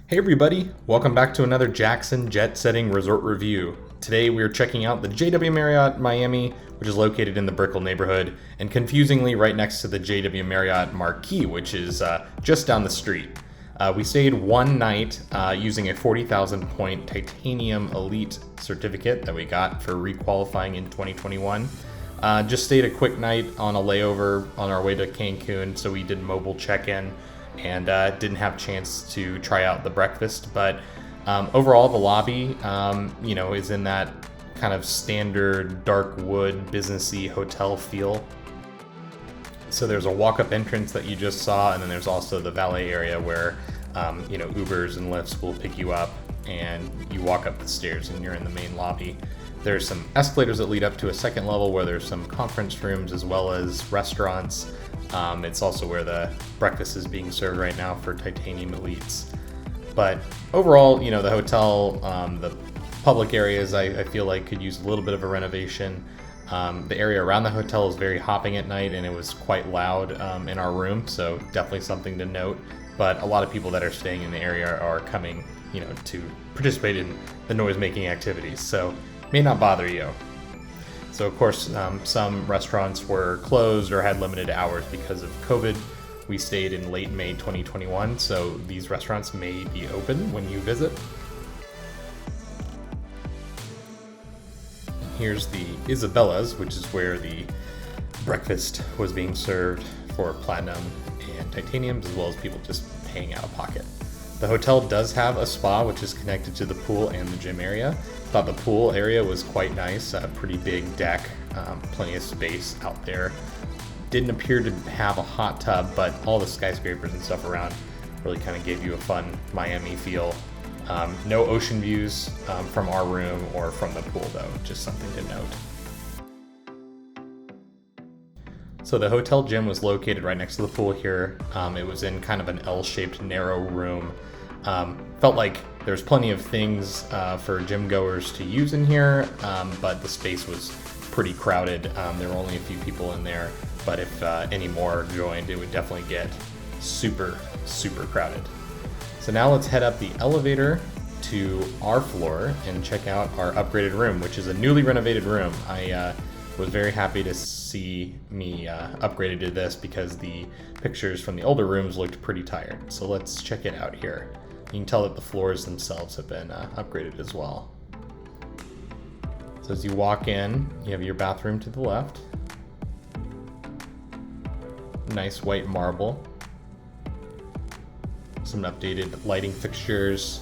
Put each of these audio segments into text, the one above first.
Hey everybody, welcome back to another Jackson Jet Setting Resort Review. Today we are checking out the JW Marriott Miami, which is located in the Brickell neighborhood, and confusingly right next to the JW Marriott Marquis, which is just down the street. We stayed one night using a 40,000 point titanium elite certificate that we got for requalifying in 2021. Just stayed a quick night on a layover on our way to Cancun, so we did mobile check-in and didn't have a chance to try out the breakfast. But overall, the lobby, is in that kind of standard dark wood businessy hotel feel. So there's a walk-up entrance that you just saw, and then there's also the valet area where Ubers and Lyfts will pick you up, and you walk up the stairs and you're in the main lobby. There's some escalators that lead up to a second level where there's some conference rooms as well as restaurants. It's also where the breakfast is being served right now for titanium elites. But overall, the hotel, the public areas, I feel like could use a little bit of a renovation. The area around the hotel is very hopping at night, and it was quite loud in our room, so definitely something to note. But a lot of people that are staying in the area are coming, to participate in the noise-making activities, so may not bother you. So of course, some restaurants were closed or had limited hours because of COVID. We stayed in late May 2021, so these restaurants may be open when you visit. Here's the Isabella's, which is where the breakfast was being served for platinum and titaniums, as well as people just paying out of pocket. The hotel does have a spa, which is connected to the pool and the gym area. Thought the pool area was quite nice, a pretty big deck, plenty of space out there. Didn't appear to have a hot tub, but all the skyscrapers and stuff around really kind of gave you a fun Miami feel. No ocean views from our room or from the pool though, just something to note. So the hotel gym was located right next to the pool here. It was in kind of an L-shaped narrow room. Felt like there's plenty of things for gym goers to use in here, but the space was pretty crowded. There were only a few people in there, but if any more joined, it would definitely get super, super crowded. So now let's head up the elevator to our floor and check out our upgraded room, which is a newly renovated room. I was very happy to see me upgraded to this because the pictures from the older rooms looked pretty tired. So let's check it out here. You can tell that the floors themselves have been upgraded as well. So as you walk in, you have your bathroom to the left. Nice white marble. Some updated lighting fixtures.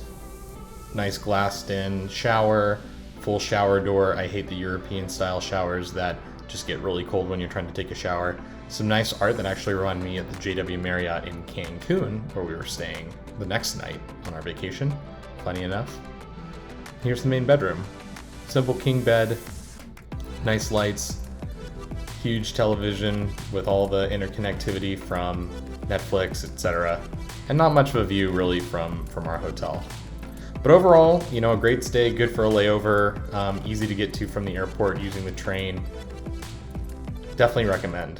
Nice glassed in shower. Full shower door. I hate the European style showers that just get really cold when you're trying to take a shower. Some nice art that actually reminded me of the JW Marriott in Cancun, where we were staying the next night on our vacation. Funny enough. Here's the main bedroom. Simple king bed, nice lights, huge television with all the interconnectivity from Netflix, etc. And not much of a view really from our hotel. But overall, a great stay, good for a layover, easy to get to from the airport using the train. Definitely recommend.